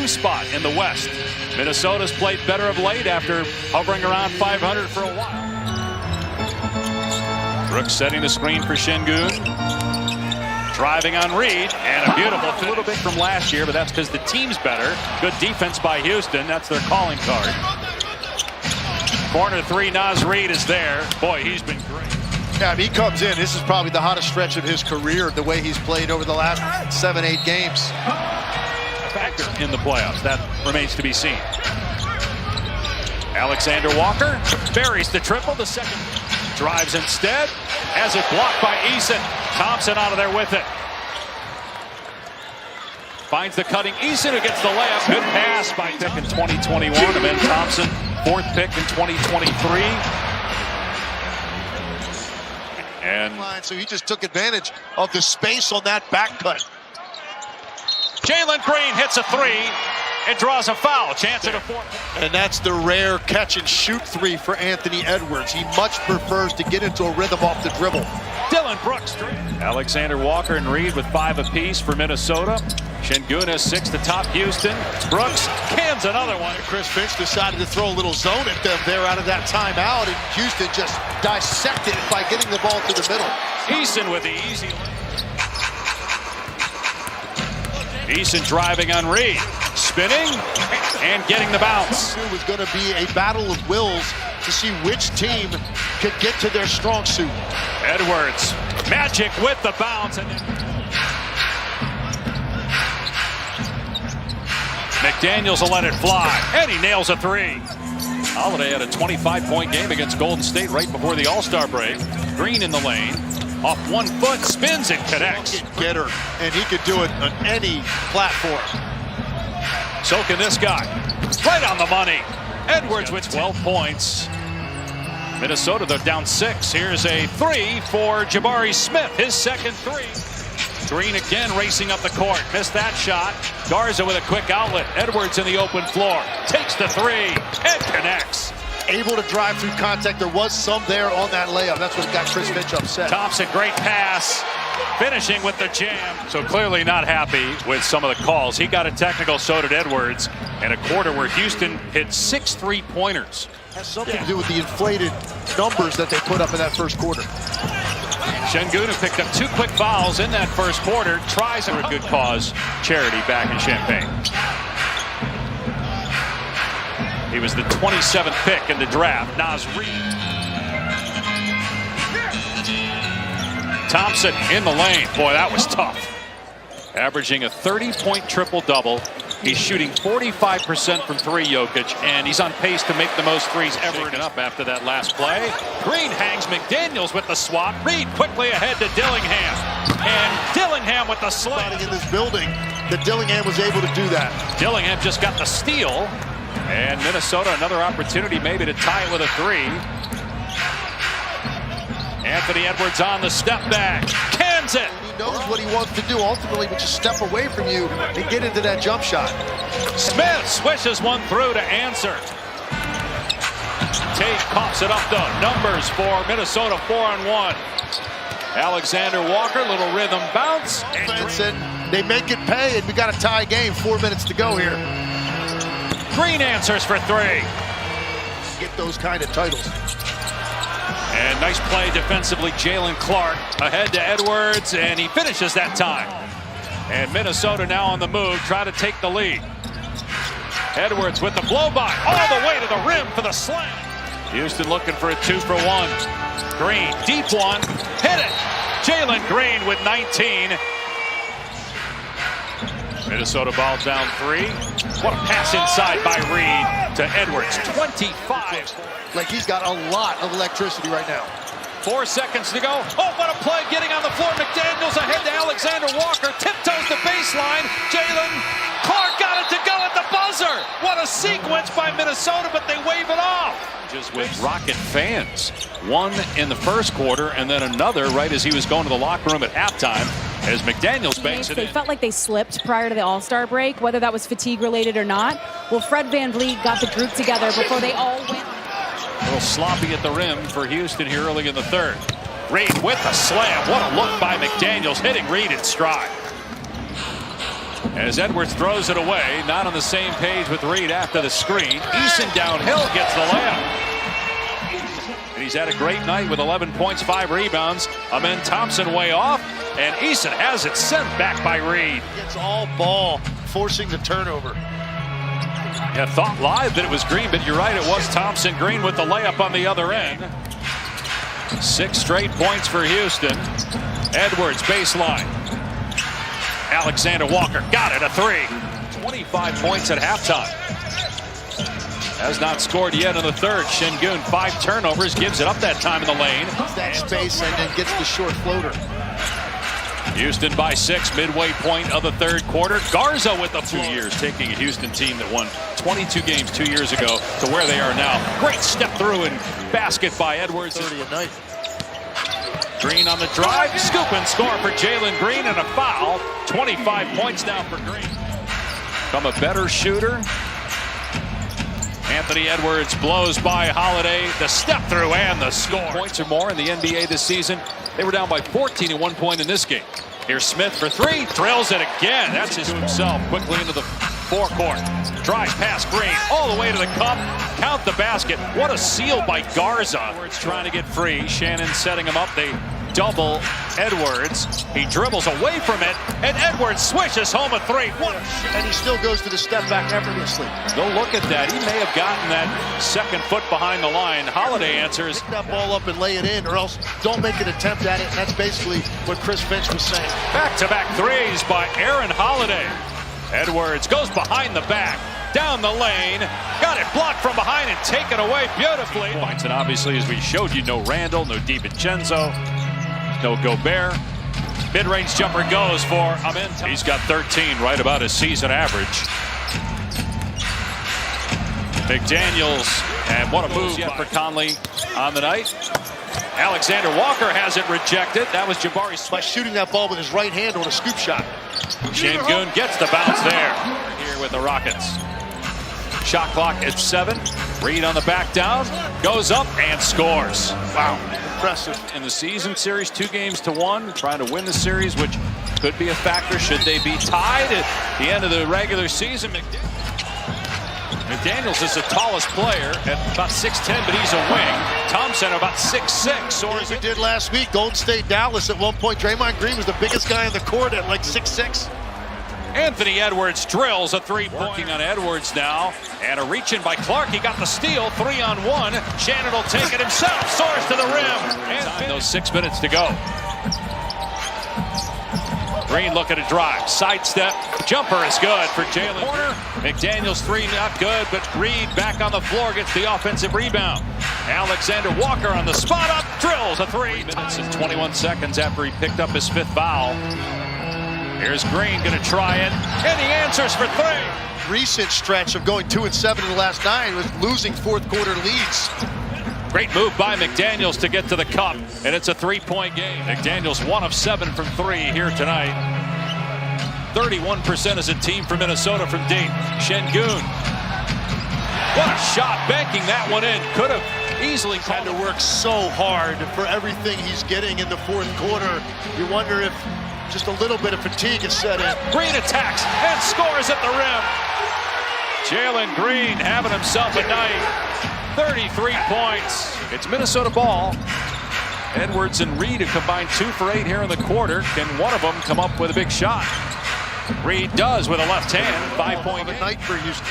2 spot in the West. Minnesota's played better of late after hovering around 500 for a while. Brooks setting the screen for Şengün. Driving on Reed, and a beautiful a little bit from last year, but that's because the team's better. Good defense by Houston. That's their calling card. Corner 3, Naz Reid is there. Boy, he's been great. Yeah, he comes in. This is probably the hottest stretch of his career, the way he's played over the last 7-8 games. Factor in the playoffs. That remains to be seen. Alexander Walker buries the triple. The second drives instead. Has it blocked by Eason. Thompson out of there with it. Finds the cutting Eason, who gets the layup. Good pass by pick in 2021. And then Thompson, 4th pick in 2023. And so he just took advantage of the space on that back cut. Jalen Green hits a 3 and draws a foul. Chance at a 4. And that's the rare catch and shoot 3 for Anthony Edwards. He much prefers to get into a rhythm off the dribble. Dillon Brooks. Alexander Walker and Reed with 5 apiece for Minnesota. Şengün has 6 to top Houston. Brooks cans another one. Chris Finch decided to throw a little zone at them there out of that timeout, and Houston just dissected it by getting the ball to the middle. Eason with the easy. Eason driving on Reed, spinning and getting the bounce. It was going to be a battle of wills to see which team could get to their strong suit. Edwards, magic with the bounce. And McDaniels will let it fly, and he nails a 3. Holiday had a 25-point game against Golden State right before the All-Star break. Green in the lane, off 1 foot, spins and connects. Getter, and he could do it on any platform. So can this guy. Right on the money. Edwards with 12 points. Minnesota, they're down 6. Here's a 3 for Jabari Smith, his second 3. Green again racing up the court. Missed that shot. Garza with a quick outlet. Edwards in the open floor. Takes the 3 and connects. Able to drive through contact. There was some there on that layup. That's what got Chris Finch upset. Thompson, great pass. Finishing with the jam. So clearly not happy with some of the calls. He got a technical, so did Edwards. And a quarter where Houston hit 6 3-pointers. Has something to do with the inflated numbers that they put up in that first quarter. Şengün, who picked up 2 quick fouls in that first quarter, tries for a good cause charity back in Champaign. He was the 27th pick in the draft. Naz Reid. Thompson in the lane. Boy, that was tough. Averaging a 30-point triple-double. He's shooting 45% from 3, Jokic, and he's on pace to make the most threes ever. Shaken up after that last play. Green hangs McDaniels with the swat. Reed quickly ahead to Dillingham. And Dillingham with the slam. In this building, that Dillingham was able to do that. Dillingham just got the steal. And Minnesota, another opportunity maybe to tie it with a 3. Anthony Edwards on the step back. Cans it. He knows what he wants to do ultimately, but just step away from you and get into that jump shot. Smith swishes one through to answer. Tate coughs it up though. Numbers for Minnesota, 4-on-1. Alexander Walker, little rhythm bounce. And they make it pay, and we got a tie game. 4 minutes to go here. Green answers for 3. Get those kind of titles. And nice play defensively, Jalen Clark ahead to Edwards, and he finishes that time. And Minnesota now on the move, try to take the lead. Edwards with the blow-by, all the way to the rim for the slam. Houston looking for a 2-for-1. Green, deep one, hit it. Jalen Green with 19. Minnesota ball down 3. What a pass inside by Reed to Edwards, 25. Like he's got a lot of electricity right now. 4 seconds to go. Oh, what a play getting on the floor. McDaniels ahead to Alexander Walker. Tiptoes the baseline. Jalen Clark got it to go at the buzzer. What a sequence by Minnesota, but they wave it off. Just with Rocket fans. One in the first quarter and then another right as he was going to the locker room at halftime as McDaniels banks it in. They felt like they slipped prior to the All-Star break, whether that was fatigue related or not. Well, Fred VanVleet got the group together before they all went. A little sloppy at the rim for Houston here early in the third. Reed with a slam. What a look by McDaniels, hitting Reed in stride. As Edwards throws it away, not on the same page with Reed after the screen. Eason downhill gets the layup. And he's had a great night with 11 points, 5 rebounds. Amen Thompson way off, and Eason has it sent back by Reed. Gets all ball, forcing the turnover. Yeah, thought live that it was Green, but you're right, it was Thompson. Green with the layup on the other end. 6 straight points for Houston. Edwards baseline. Alexander Walker got it, a 3. 25 points at halftime. Has not scored yet in the third. Şengün, 5 turnovers, gives it up that time in the lane. That space and then gets the short floater. Houston by 6, midway point of the third quarter. Garza with the 2 years, taking a Houston team that won 22 games 2 years ago to where they are now. Great step through and basket by Edwards. 30 a night. Green on the drive, scoop and score for Jalen Green, and a foul. 25 points now for Green. From a better shooter. Anthony Edwards blows by Holiday, the step through and the score. Points or more in the NBA this season. They were down by 14 at one point in this game. Here's Smith for 3, drills it again. That's his himself, quickly into the forecourt. Drives past Green, all the way to the cup. Count the basket. What a steal by Garza. Edwards trying to get free. Shannon setting him up. They double Edwards. He dribbles away from it, and Edwards swishes home a 3. And he still goes to the step back effortlessly. Go look at that. He may have gotten that second foot behind the line. Holiday answers. Pick that ball up and lay it in, or else don't make an attempt at it. And that's basically what Chris Finch was saying. Back-to-back threes by Aaron Holiday. Edwards goes behind the back, down the lane, got it blocked from behind and taken away beautifully. Points, and obviously, as we showed you, no Randall, no DiVincenzo, no Gobert. Mid-range jumper goes for Amen. He's got 13, right about his season average. McDaniels, and what a move yet for Conley on the night. Alexander Walker has it rejected. That was Jabari By shooting that ball with his right hand on a scoop shot. Şengün gets the bounce there. Here with the Rockets. Shot clock at 7. Reed on the back down, goes up and scores. Wow, impressive. In the season series, 2-1, trying to win the series, which could be a factor should they be tied at the end of the regular season. McDaniels is the tallest player at about 6'10", but he's a wing. Thompson about 6'6", soars. As we did last week, Golden State, Dallas at one point. Draymond Green was the biggest guy on the court at like 6'6". Anthony Edwards drills a 3-point. Working on Edwards now, and a reach in by Clark. He got the steal, 3-on-1. Shannon will take it himself, soars to the rim. And those 6 minutes to go. Green looking to drive, sidestep, jumper is good for Jalen. Corner, McDaniels 3 not good, but Reed back on the floor gets the offensive rebound. Alexander Walker on the spot up, drills a 3. Minutes and 21 seconds after he picked up his 5th foul. Here's Green gonna try it, and he answers for 3. Recent stretch of going 2-7 in the last 9 was losing fourth quarter leads. Great move by McDaniels to get to the cup, and it's a 3-point game. McDaniels 1 of 7 from 3 here tonight. 31% as a team for Minnesota from deep. Şengün. What a shot, banking that one in. Could have easily had to work so hard for everything he's getting in the fourth quarter. You wonder if just a little bit of fatigue is set in. Green attacks and scores at the rim. Jalen Green having himself a night. 33 points. It's Minnesota ball. Edwards and Reed have combined 2 for 8 here in the quarter. Can one of them come up with a big shot? Reed does with a left hand. 5-point night for Houston.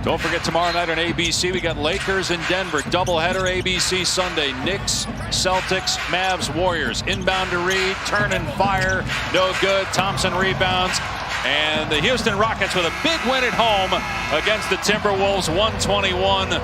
Don't forget tomorrow night on ABC, we got Lakers in Denver. Doubleheader ABC Sunday. Knicks, Celtics, Mavs, Warriors. Inbound to Reed, turn and fire. No good. Thompson rebounds. And the Houston Rockets with a big win at home against the Timberwolves, 121-1.